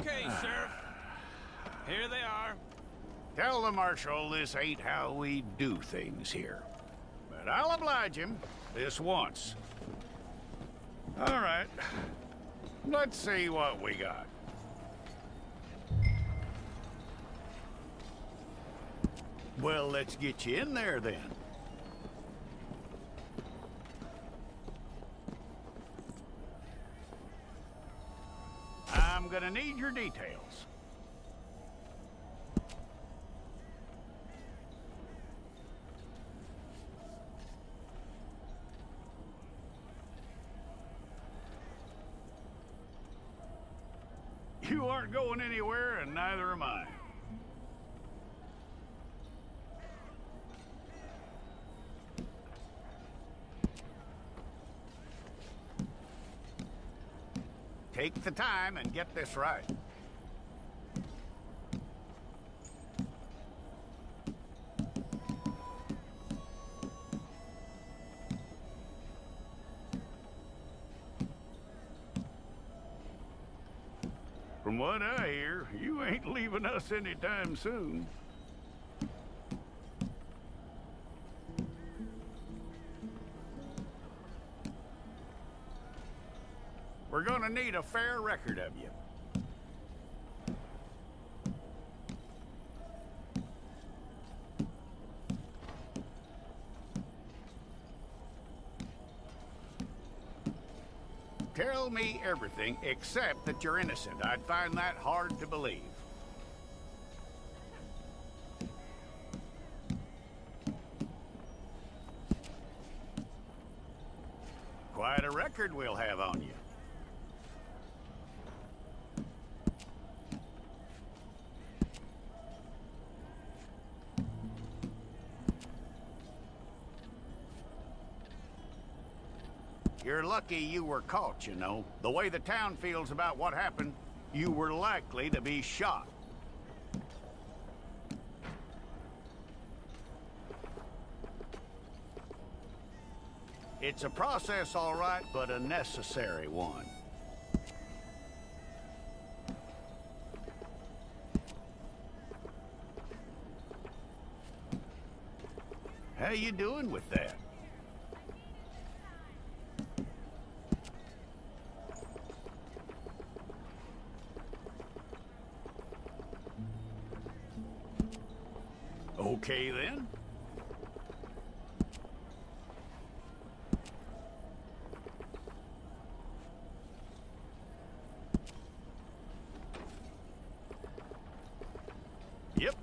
Okay, Sheriff. Here they are. Tell the Marshal this ain't how we do things here. But I'll oblige him this once. All right. Let's see what we got. Well, let's get you in there then. I'm gonna need your details. You aren't going anywhere, and neither am I. Take the time and get this right. From what I hear, you ain't leaving us anytime soon. We're gonna need a fair record of you. Tell me everything except that you're innocent. I'd find that hard to believe. Quite a record we'll have on you. You're lucky you were caught, you know. The way the town feels about what happened, you were likely to be shot. It's a process, all right, but a necessary one. How you doing with that? Okay, then. Yep.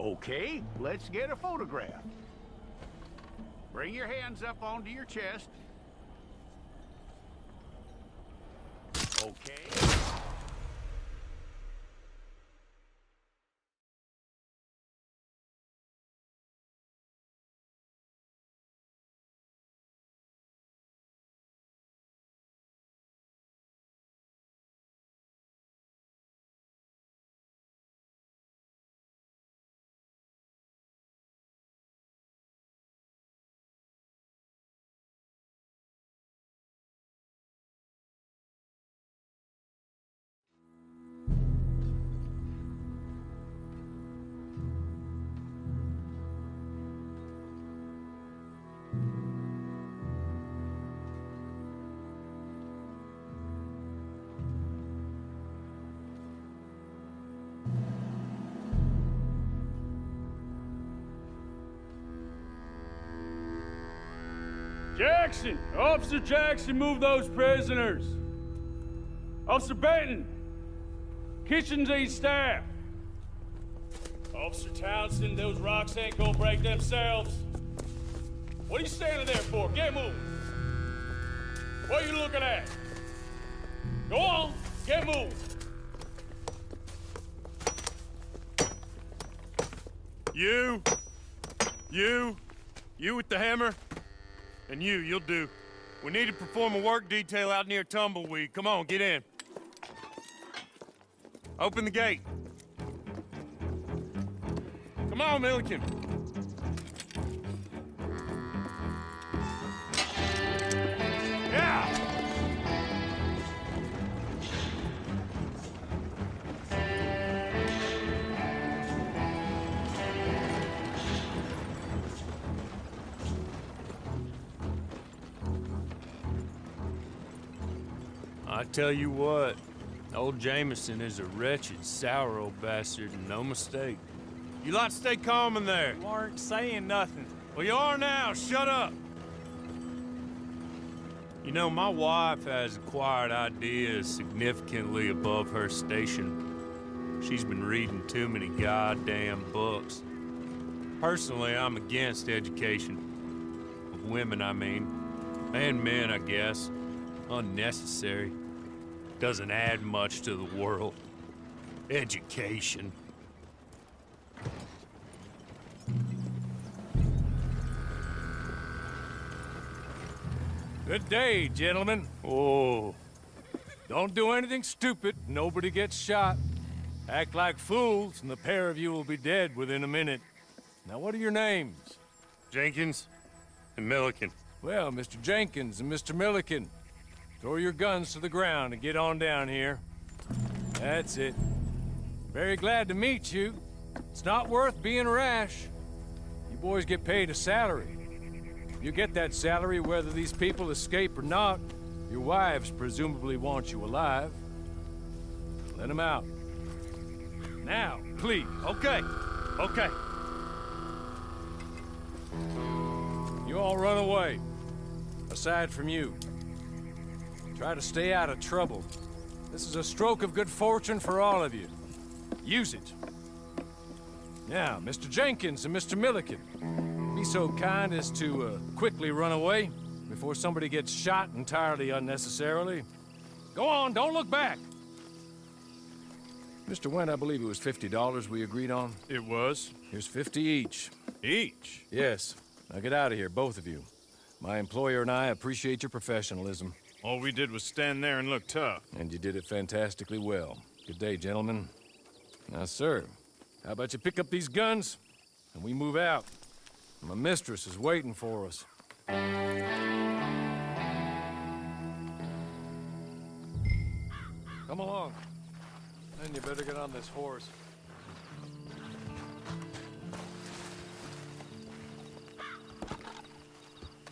Okay, let's get a photograph. Bring your hands up onto your chest. Okay. Jackson! Officer Jackson, move those prisoners! Officer Benton! Kitchens ain't staff! Officer Townsend, those rocks ain't gonna break themselves. What are you standing there for? Get moving! What are you looking at? Go on, get moving! You with the hammer? And you'll do. We need to perform a work detail out near Tumbleweed. Come on, get in. Open the gate. Come on, Milliken. Yeah! I tell you what, old Jameson is a wretched, sour old bastard, and no mistake. You lot stay calm in there. You aren't saying nothing. Well, you are now. Shut up. You know, my wife has acquired ideas significantly above her station. She's been reading too many goddamn books. Personally, I'm against education. Of women, I mean. And men, I guess. Unnecessary. Doesn't add much to the world. Education. Good day, gentlemen. Oh. Don't do anything stupid, nobody gets shot. Act like fools, and the pair of you will be dead within a minute. Now, what are your names? Jenkins and Milliken. Well, Mr. Jenkins and Mr. Milliken, throw your guns to the ground and get on down here. That's it. Very glad to meet you. It's not worth being rash. You boys get paid a salary. You get that salary whether these people escape or not. Your wives presumably want you alive. Let them out. Now, please. Okay. You all run away. Aside from you. Try to stay out of trouble. This is a stroke of good fortune for all of you. Use it. Now, Mr. Jenkins and Mr. Milliken, be so kind as to quickly run away before somebody gets shot entirely unnecessarily. Go on, don't look back. Mr. Wendt, I believe it was $50 we agreed on. It was. Here's 50 each. Each? Yes. Now get out of here, both of you. My employer and I appreciate your professionalism. All we did was stand there and look tough. And you did it fantastically well. Good day, gentlemen. Now, sir, how about you pick up these guns and we move out? My mistress is waiting for us. Come along. Then you better get on this horse.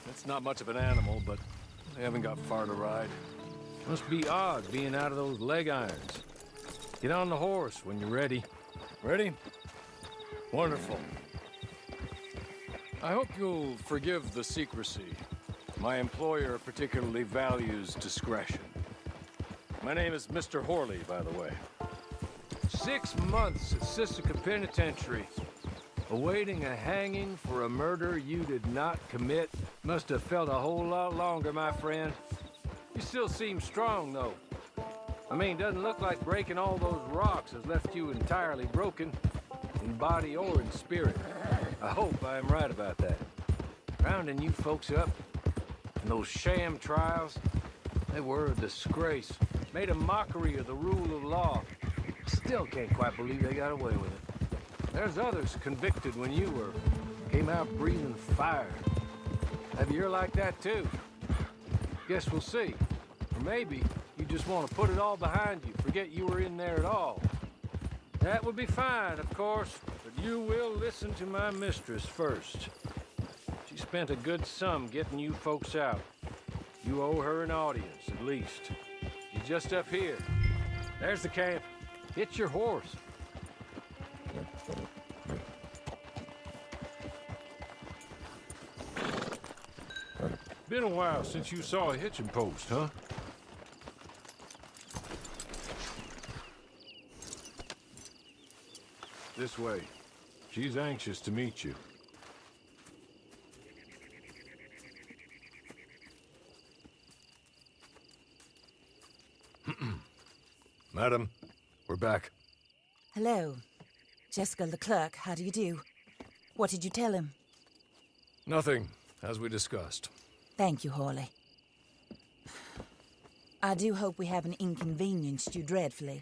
It's not much of an animal, but they haven't got far to ride. Must be odd being out of those leg irons. Get on the horse when you're ready. Ready? Wonderful. I hope you'll forgive the secrecy. My employer particularly values discretion. My name is Mr. Horley, by the way. 6 months at Sisika Penitentiary. Awaiting a hanging for a murder you did not commit must have felt a whole lot longer, my friend. You still seem strong, though. I mean, doesn't look like breaking all those rocks has left you entirely broken, in body or in spirit. I hope I am right about that. Rounding you folks up, and those sham trials, they were a disgrace. Made a mockery of the rule of law. Still can't quite believe they got away with it. There's others convicted when you were. Came out breathing fire. Maybe you're like that too. Guess we'll see. Or maybe you just want to put it all behind you, forget you were in there at all. That would be fine, of course, but you will listen to my mistress first. She spent a good sum getting you folks out. You owe her an audience, at least. She's just up here. There's the camp. Hit your horse. Been a while since you saw a hitching post, huh? This way. She's anxious to meet you. Madam, we're back. Hello. Jessica Leclerc, how do you do? What did you tell him? Nothing, as we discussed. Thank you, Hawley. I do hope we haven't inconvenienced you dreadfully.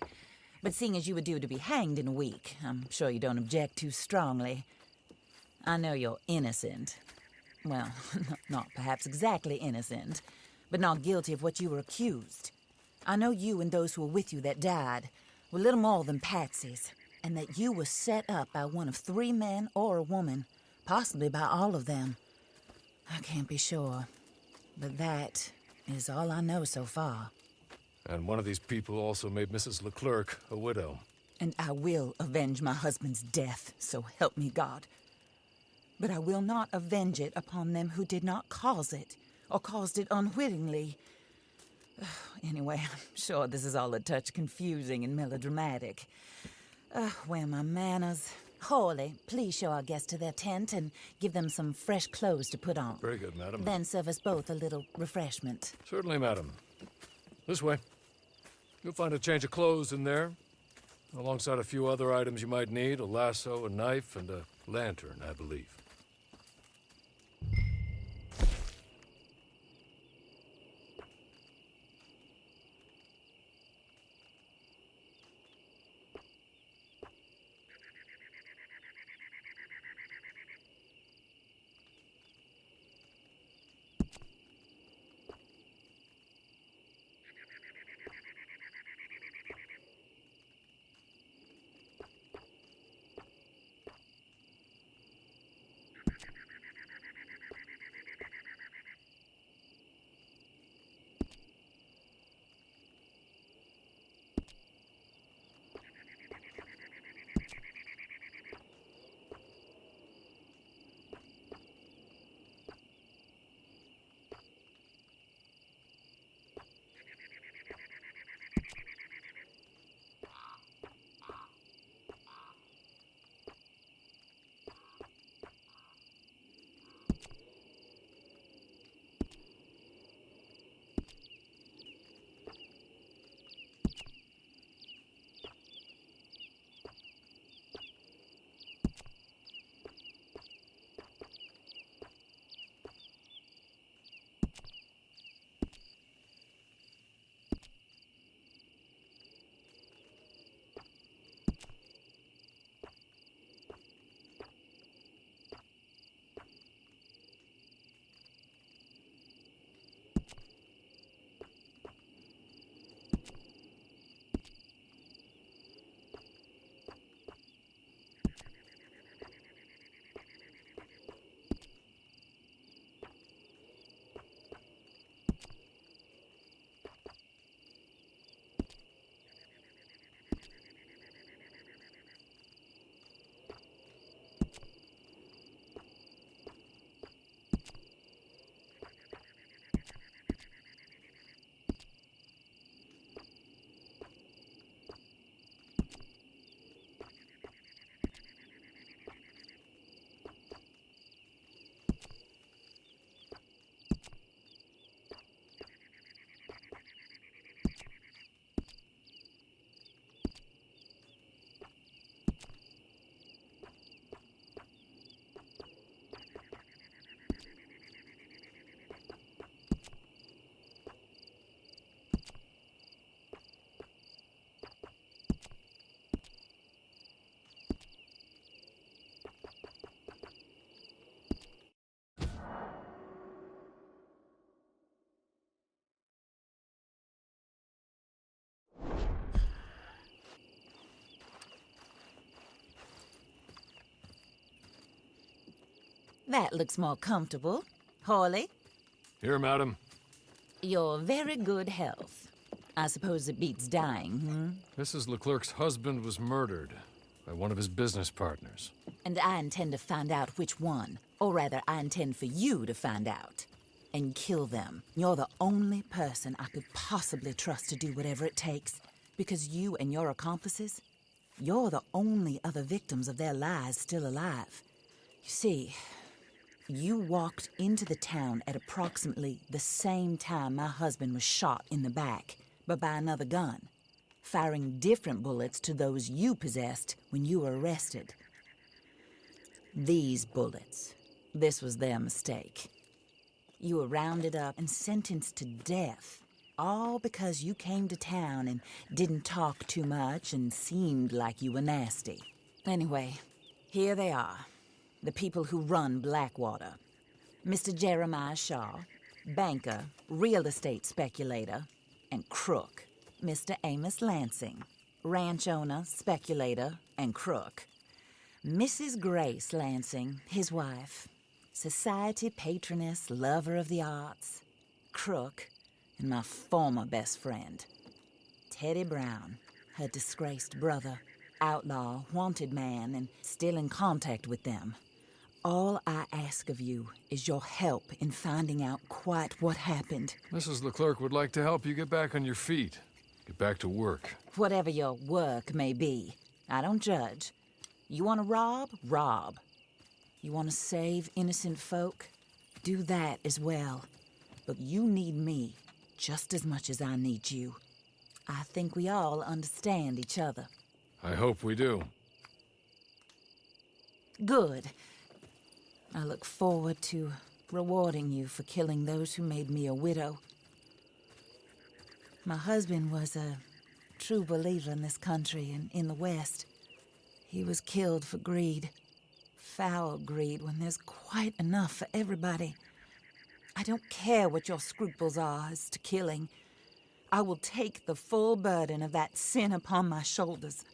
But seeing as you were due to be hanged in a week, I'm sure you don't object too strongly. I know you're innocent. Well, not perhaps exactly innocent, but not guilty of what you were accused. I know you and those who were with you that died were little more than patsies, and that you were set up by one of 3 men or a woman, possibly by all of them. I can't be sure, but that is all I know so far. And one of these people also made Mrs. Leclerc a widow. And I will avenge my husband's death, so help me God. But I will not avenge it upon them who did not cause it, or caused it unwittingly. Anyway, I'm sure this is all a touch confusing and melodramatic. Where are my manners? Hawley, please show our guests to their tent and give them some fresh clothes to put on. Very good, madam. Then serve us both a little refreshment. Certainly, madam. This way. You'll find a change of clothes in there, alongside a few other items you might need, a lasso, a knife, and a lantern, I believe. That looks more comfortable. Hawley, Here, madam. your very good health. I suppose it beats dying, Mrs. Leclerc's husband was murdered by one of his business partners. And I intend to find out which one. Or rather, I intend for you to find out. And kill them. You're the only person I could possibly trust to do whatever it takes. Because you and your accomplices, you're the only other victims of their lies still alive. You see, you walked into the town at approximately the same time my husband was shot in the back, but by another gun, firing different bullets to those you possessed when you were arrested. These bullets, this was their mistake. You were rounded up and sentenced to death, all because you came to town and didn't talk too much and seemed like you were nasty. Anyway, here they are, the people who run Blackwater. Mr. Jeremiah Shaw, banker, real estate speculator, and crook. Mr. Amos Lansing, ranch owner, speculator, and crook. Mrs. Grace Lansing, his wife, society patroness, lover of the arts, crook, and my former best friend. Teddy Brown, her disgraced brother, outlaw, wanted man, and still in contact with them. All I ask of you is your help in finding out quite what happened. Mrs. Leclerc would like to help you get back on your feet. Get back to work. Whatever your work may be, I don't judge. You want to rob? Rob. You want to save innocent folk? Do that as well. But you need me just as much as I need you. I think we all understand each other. I hope we do. Good. I look forward to rewarding you for killing those who made me a widow. My husband was a true believer in this country and in the West. He was killed for greed. Foul greed when there's quite enough for everybody. I don't care what your scruples are as to killing. I will take the full burden of that sin upon my shoulders.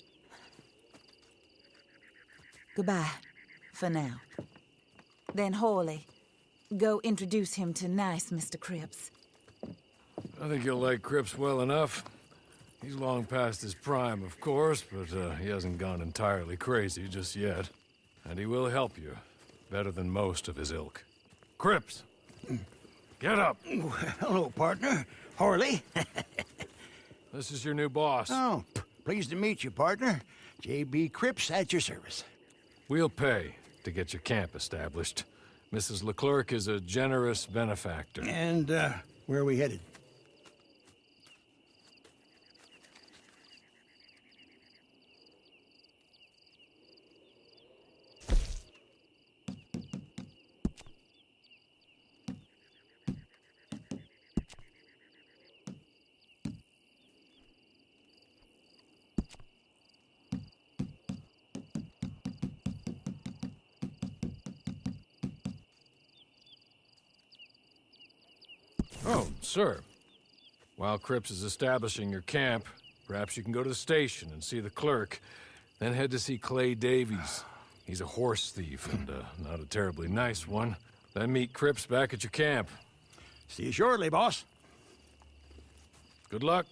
Goodbye, for now. Then Hawley, go introduce him to nice Mr. Cripps. I think you'll like Cripps well enough. He's long past his prime, of course, but he hasn't gone entirely crazy just yet. And he will help you, better than most of his ilk. Cripps! Get up! Hello, partner. Harley. This is your new boss. Oh, pleased to meet you, partner. J.B. Cripps at your service. We'll pay to get your camp established. Mrs. Leclerc is a generous benefactor. And, where are we headed? Oh, sir. While Cripps is establishing your camp, perhaps you can go to the station and see the clerk, then head to see Clay Davies. He's a horse thief, and not a terribly nice one. Then meet Cripps back at your camp. See you shortly, boss. Good luck.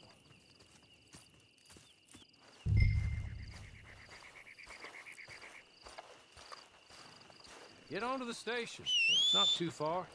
Get on to the station. It's not too far.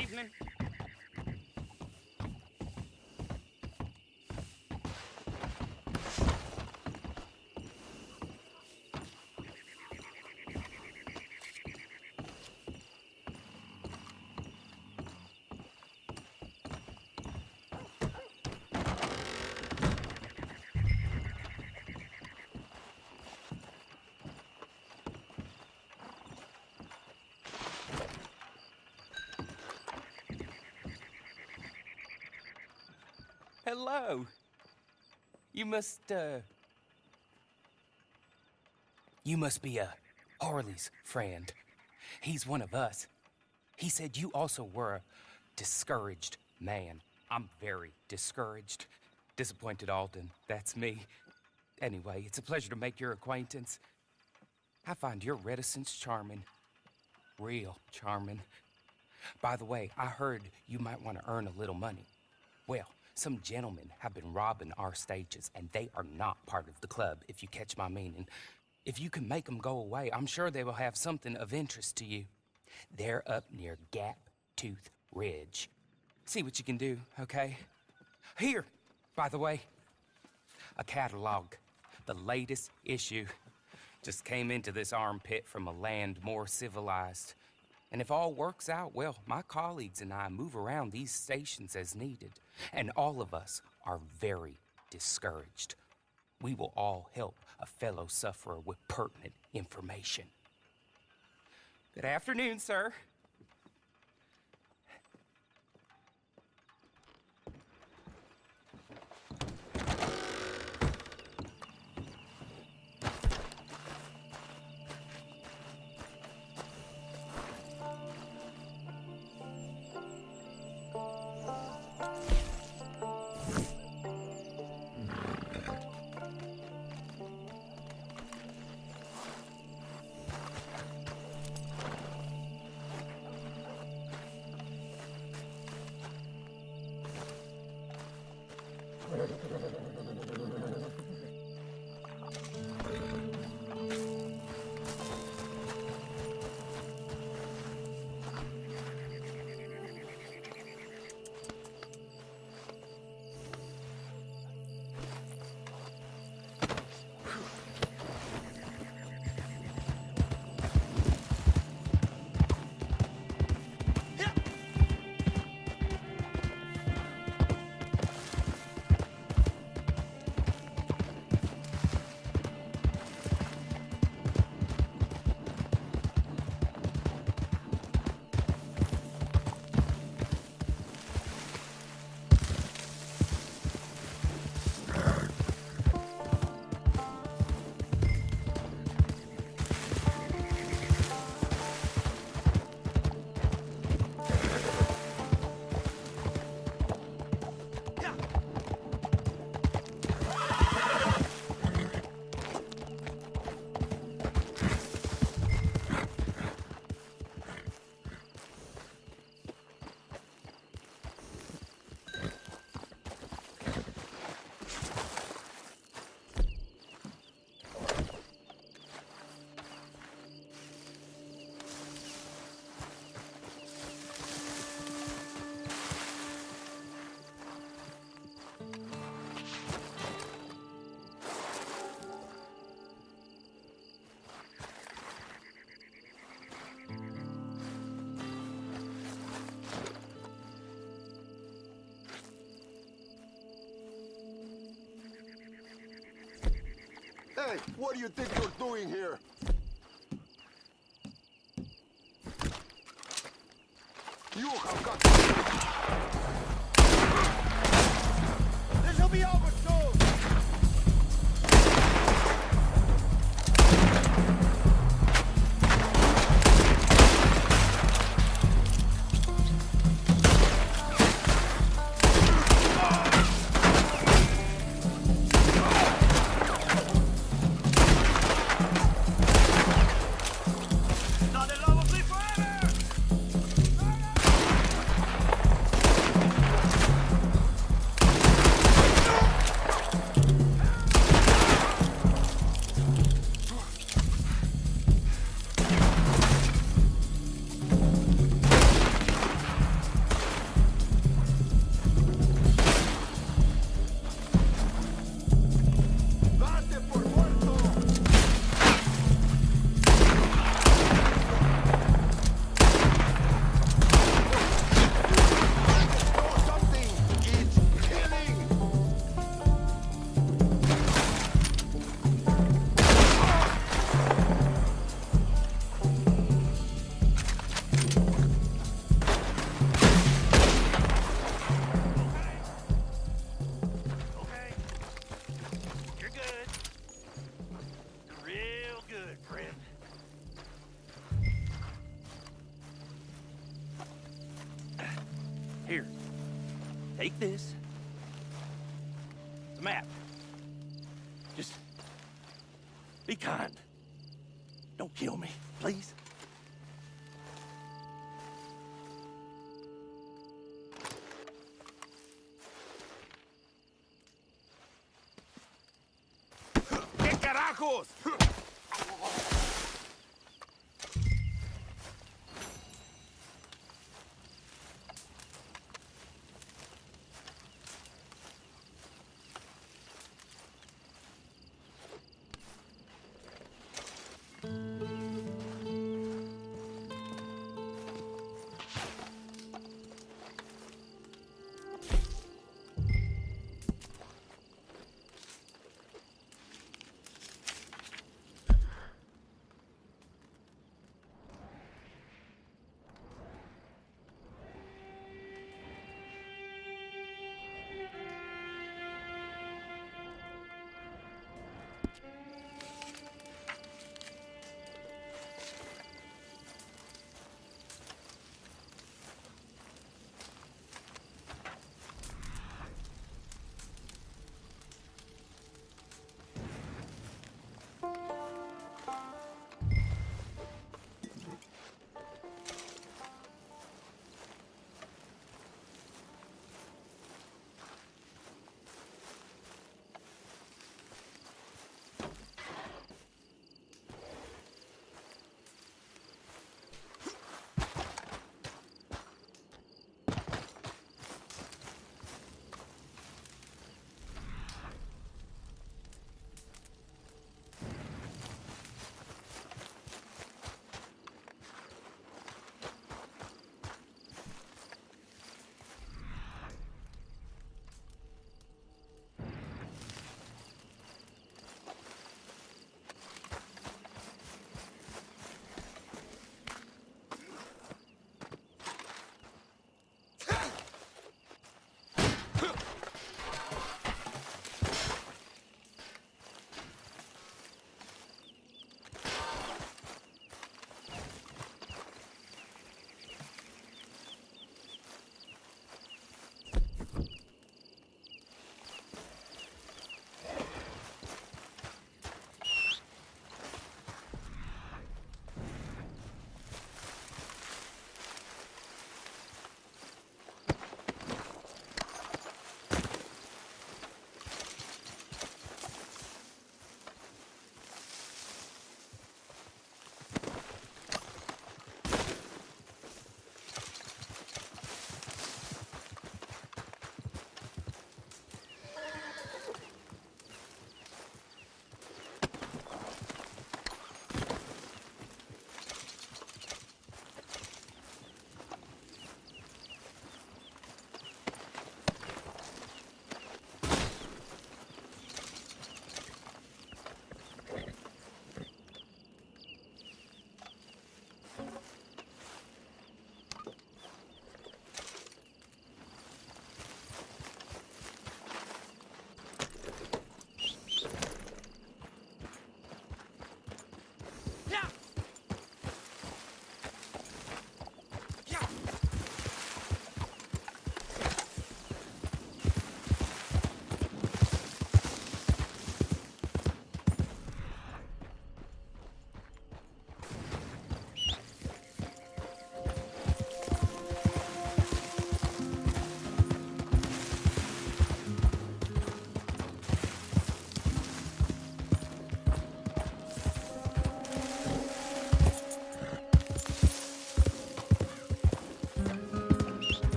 Evening. Hello. You must be Harley's friend. He's one of us. He said you also were a discouraged man. I'm very discouraged. Disappointed Alden, that's me. Anyway, it's a pleasure to make your acquaintance. I find your reticence charming. Real charming. By the way, I heard you might want to earn a little money. Well, some gentlemen have been robbing our stages, and they are not part of the club, if you catch my meaning. If you can make them go away, I'm sure they will have something of interest to you. They're up near Gap Tooth Ridge. See what you can do, okay? Here, by the way, a catalog. The latest issue. Just came into this armpit from a land more civilized. And if all works out, well, my colleagues and I move around these stations as needed. And all of us are very discouraged. We will all help a fellow sufferer with pertinent information. Good afternoon, sir. Hey, what do you think you're doing here? You have got... This will be over soon! Take this. It's a map. Just be kind. Don't kill me, please. ¿Qué carajos?